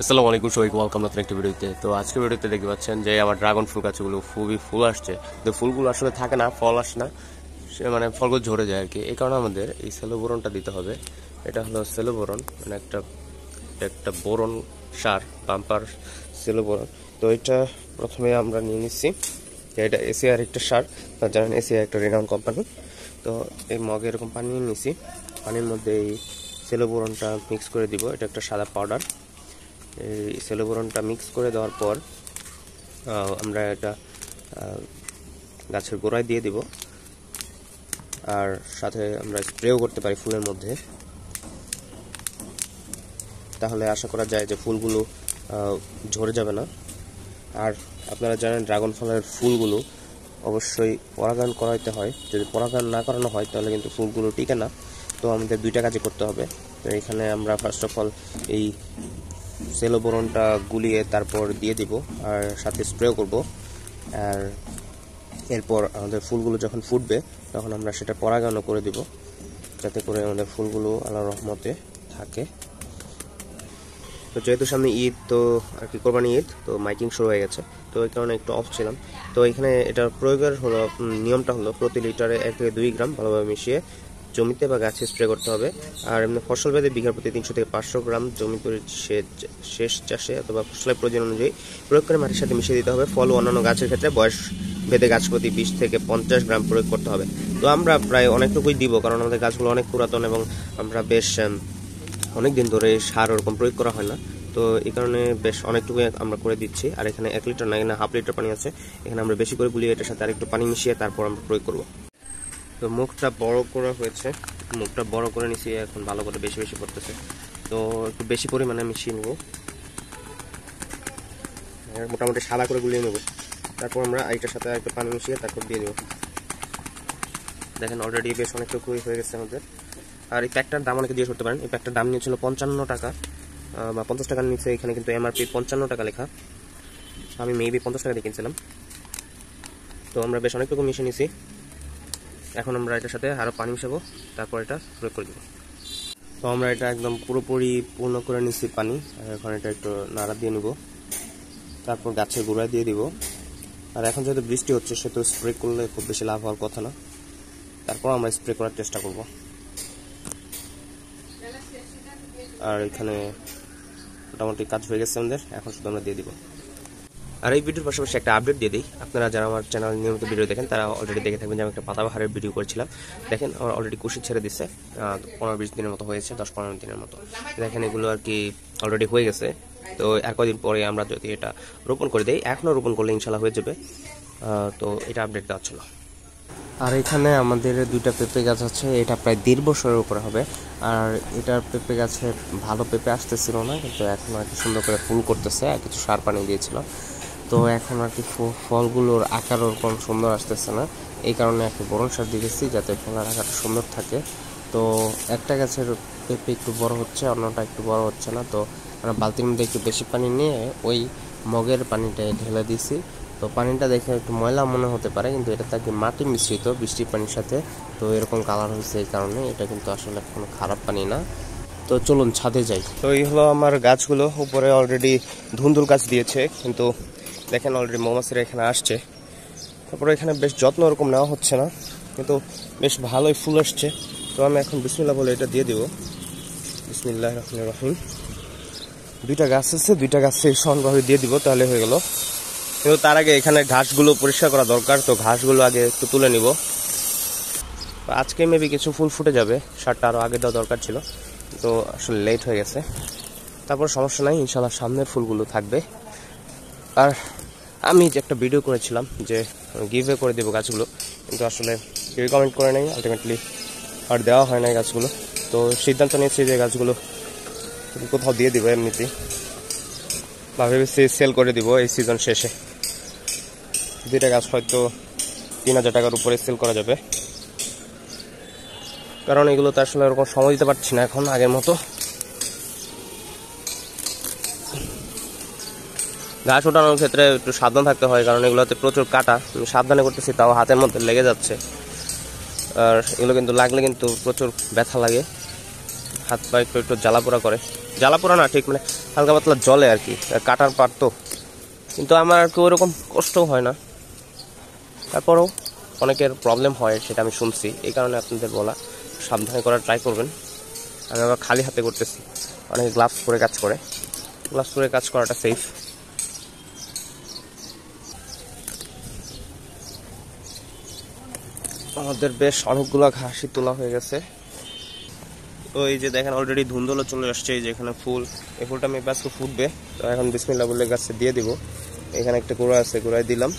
আসসালামু আলাইকুম সবাইকে, ওয়েলকাম নতুন একটা ভিডিওতে। তো আজকের ভিডিওতে দেখতে পাচ্ছেন যে আমার ড্রাগন ফুল গাছগুলো খুবই ফুল আসছে। তো ফুলগুলো আসলে থাকে না, ফল আসে না, সে মানে ফলগুলো ঝরে যায় আর কি। এই কারণে আমাদের এই সেলোবোরনটা দিতে হবে। এটা হলো সেলোবোরন, মানে একটা একটা বোরন সার, বাম্পার সেলোবোরন। তো এটা প্রথমে আমরা নিয়ে নিচ্ছি। এটা এসিআর একটা সার, আপনারা জানেন এসিআর একটা রেনাউন কোম্পানি। তো এই মগে এরকম পানি নিয়ে নিছি, পানির মধ্যে এই সেলোবোরনটা মিক্স করে দিব। এটা একটা সাদা পাউডার। এই সেলোবোরনটা মিক্স করে দেওয়ার পর আমরা এটা গাছের গোড়ায় দিয়ে দিব, আর সাথে আমরা স্প্রেও করতে পারি ফুলের মধ্যে। তাহলে আশা করা যায় যে ফুলগুলো ঝরে যাবে না। আর আপনারা জানেন ড্রাগন ফলের ফুলগুলো অবশ্যই পরাগায়ন করাইতে হয়। যদি পরাগায়ন না করানো হয় তাহলে কিন্তু ফুলগুলো টিকে না। তো আমাদের দুইটা কাজই করতে হবে। তো এখানে আমরা ফার্স্ট অফ অল এই সেলোবোরনটা গুলিয়ে তারপর দিয়ে দিব, আর সাথে স্প্রেও করব। আর এরপর আমাদের ফুলগুলো যখন ফুটবে তখন আমরা সেটা পরাগায়নও করে দিব, যাতে করে আমাদের ফুলগুলো আল্লাহর রহমতে থাকে। তো যেহেতু সামনে ঈদ, তো আর কি কোরবানি ঈদ, তো মাইকিং শুরু হয়ে গেছে, তো এই কারণে একটু অফ ছিলাম। তো এখানে এটার প্রয়োগের হলো নিয়মটা হলো প্রতি লিটারে 1 থেকে 2 গ্রাম ভালোভাবে মিশিয়ে জমিতে বা গাছে স্প্রে করতে হবে। আর এমনি ফসল ভেদে বিঘা প্রতি 300 থেকে 500 গ্রাম জমি তৈরি শেষ চাষে অথবা ফসলের প্রয়োজন অনুযায়ী প্রয়োগ করে মাটির সাথে মিশিয়ে দিতে হবে। ফল ও অন্যান্য গাছের ক্ষেত্রে বয়স ভেদে গাছ প্রতি 20 থেকে 50 গ্রাম প্রয়োগ করতে হবে। তো আমরা প্রায় অনেকটুকুই দিব, কারণ আমাদের গাছগুলো অনেক পুরাতন এবং আমরা বেশ অনেক দিন ধরে সার ওরকম প্রয়োগ করা হয় না। তো এই কারণে বেশ অনেকটুকুই আমরা করে দিচ্ছি। আর এখানে 1 লিটার না, এখানে হাফ লিটার পানি আছে। এখানে আমরা বেশি করে গুলিয়ে এটার সাথে আরেকটু পানি মিশিয়ে তারপর আমরা প্রয়োগ করব। তো মুখটা বড় করা হয়েছে, মুখটা বড় করে নিছি, এখন ভালো করে বেশি বেশি করতেছে। তো একটু বেশি পরিমাণে মিশিয়ে নেব, মোটামুটি সাদা করে গুলিয়ে নেব। তারপর আমরা এটার সাথে একটু পানি মিশিয়ে তারপর দিয়ে দেবো। দেখেন অলরেডি বেশ অনেকটুকুই হয়ে গেছে আমাদের। আর এই প্যাকটার দাম অনেকে দিয়ে করতে পারেন। এই প্যাকটার দাম নিয়েছিল 55 টাকা বা 50 টাকার নিচে। এখানে কিন্তু এমআরপি 55 টাকা লেখা, আমি মেবি 50 টাকা দিয়ে কিনছিলাম। তো আমরা বেশ অনেকটুকু মিশিয়ে নিছি। এখন আমরা এটার সাথে আরও পানি মিশাবো, তারপর এটা প্রয়োগ করে দেবো। তো আমরা এটা একদম পুরোপুরি পূর্ণ করে নিচ্ছি পানি। আর এখন এটা একটু নাড়া দিয়ে নিব, তারপর গাছের গোড়ায় দিয়ে দিব। আর এখন যেহেতু বৃষ্টি হচ্ছে, সেহেতু স্প্রে করলে খুব বেশি লাভ হওয়ার কথা না। তারপর আমরা স্প্রে করার চেষ্টা করব। আর এখানে মোটামুটি কাজ হয়ে গেছে আমাদের, এখন শুধু আমরা দিয়ে দিব। আর এই ভিডিওর পাশাপাশি একটা আপডেট দিয়ে দিই। আপনারা যারা আমার চ্যানেল নিয়মিত ভিডিও দেখেন তারা অলরেডি দেখে থাকবেন যে আমি একটা পাতাবাহারের ভিডিও করেছিলাম। দেখেন আমার অলরেডি কুশি ছেড়ে দিচ্ছে, 15-20 দিনের মতো হয়েছে, 10-15 দিনের মতো। দেখেন এগুলো আর কি অলরেডি হয়ে গেছে। তো আর কদিন পরে আমরা যদি এটা রোপণ করে দিই, এখনও রোপণ করলে ইনশাল্লাহ হয়ে যাবে। তো এটা আপডেট দেওয়া ছিল। আর এখানে আমাদের দুইটা পেঁপে গাছ আছে, এটা প্রায় 1.5 বছরের উপরে হবে। আর এটার পেঁপে গাছে ভালো পেঁপে আসতেছিল না, কিন্তু এখন আর কি সুন্দর করে ফুল করতেছে, আর কিছু সার পানি দিয়েছিল। তো এখন আর কি ফলগুলোর আকার ওরকম সুন্দর আসতেছে না, এই কারণে একটু বোরন সার দিয়েছি যাতে ফলের আকারটা সুন্দর থাকে। তো একটা গাছের পেঁপে একটু বড় হচ্ছে, অন্যটা একটু বড় হচ্ছে না। তো আমরা বালতির মধ্যে একটু বেশি পানি নিয়ে ওই মগের পানিটা ঢেলে দিছি। তো পানিটা দেখে একটু ময়লা মনে হতে পারে, কিন্তু এটা থাকে মাটি মিশ্রিত বৃষ্টির পানির সাথে। তো এরকম কালার হয়েছে, এই কারণে এটা কিন্তু আসলে কোনো খারাপ পানি না। তো চলুন ছাদে যাই। তো এই হলো আমার গাছগুলো, উপরে অলরেডি ধুন্দুল গাছ দিয়েছে, কিন্তু দেখেন অলরেডি মৌমাছিরা এখানে আসছে। তারপরে এখানে বেশ যত্ন ওরকম নেওয়া হচ্ছে না, কিন্তু বেশ ভালোই ফুল আসছে। তো আমি এখন বিসমিল্লাহ বলে এটা দিয়ে দিব। বিসমিল্লাহির রহমানির রহিম। দুইটা গাছ আছে, দুইটা গাছে সমানভাবে দিয়ে দিব, তাহলে হয়ে গেল। কিন্তু তার আগে এখানে ঘাসগুলো পরিষ্কার করা দরকার, তো ঘাসগুলো আগে একটু তুলে নিব। আজকে মেবি কিছু ফুল ফুটে যাবে, সারটা আরও আগে দেওয়া দরকার ছিল, তো আসলে লেট হয়ে গেছে। তারপর সমস্যা নাই, ইনশাল্লাহ সামনের ফুলগুলো থাকবে। আর আমি যে একটা ভিডিও করেছিলাম যে গিভওয়ে করে দেবো গাছগুলো, কিন্তু আসলে কেউ কমেন্ট করে নেই, আলটিমেটলি আর দেওয়া হয় নাই গাছগুলো। তো সিদ্ধান্ত নিয়েছি যে গাছগুলো কোথাও দিয়ে দিব এমনিতেই, বা ভেবেছি সেল করে দিব এই সিজন শেষে। দুইটা গাছ হয়তো 3000 টাকার উপরে সেল করা যাবে, কারণ এগুলোতে আসলে ওরকম সময় দিতে পারছি না এখন আগের মতো। ঘাস ওঠানোর ক্ষেত্রে একটু সাবধান থাকতে হয়, কারণ এগুলোতে প্রচুর কাটা। আমি সাবধানে করতেছি, তাও হাতের মধ্যে লেগে যাচ্ছে। আর এগুলো কিন্তু লাগলে কিন্তু প্রচুর ব্যথা লাগে, হাত পা একটু একটু জ্বালাপোড়া করে। জ্বালাপোড়া না ঠিক, মানে হালকা পাতলা জলে আর কি, কাটার পারতো, কিন্তু আমার আর কি ওরকম কষ্টও হয় না। তারপরেও অনেকের প্রবলেম হয়, সেটা আমি শুনছি, এই কারণে আপনাদের বলা সাবধানে করার ট্রাই করবেন। আমি আবার খালি হাতে করতেছি, অনেকে গ্লাভস পরে কাজ করে, গ্লাভস পরে কাজ করাটা সেফ। আমাদের বেশ অনেকগুলো ঘাসই তোলা হয়ে গেছে। তো এই যে দেখেন অলরেডি ধুন্দুলো চলে আসছে, এই যে এখানে ফুল, এই ফুলটা আমি আজকে ফুটবে, তো এখন বিসমিল্লাহ বলে গাছে দিয়ে দিব। এখানে একটা গোড়া আছে, গোড়ায় দিলাম,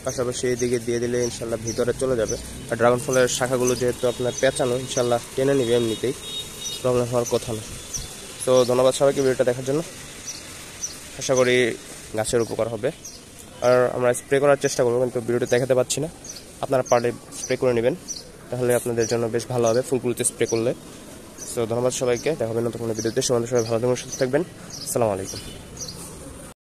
পাশাপাশি এই দিকে দিয়ে দিলে ইনশাল্লাহ ভিতরে চলে যাবে। আর ড্রাগন ফলের শাখাগুলো যেহেতু আপনার পেঁচানো, ইনশাল্লাহ টেনে নিবে, এমনিতেই প্রবলেম হওয়ার কথা না। তো ধন্যবাদ সবাইকে ভিডিওটা দেখার জন্য, আশা করি গাছের উপকার হবে। আর আমরা স্প্রে করার চেষ্টা করবো, কিন্তু ভিডিওটা দেখাতে পাচ্ছি না, আপনারা পারলে স্প্রে করে নেবেন, তাহলে আপনাদের জন্য বেশ ভালো হবে ফুলগুলোতে স্প্রে করলে। তো ধন্যবাদ সবাইকে, দেখা হবে নতুন কোনো ভিডিওতে। সবাই ভালো থাকবেন, সুস্থ থাকবেন। আসসালামু আলাইকুম।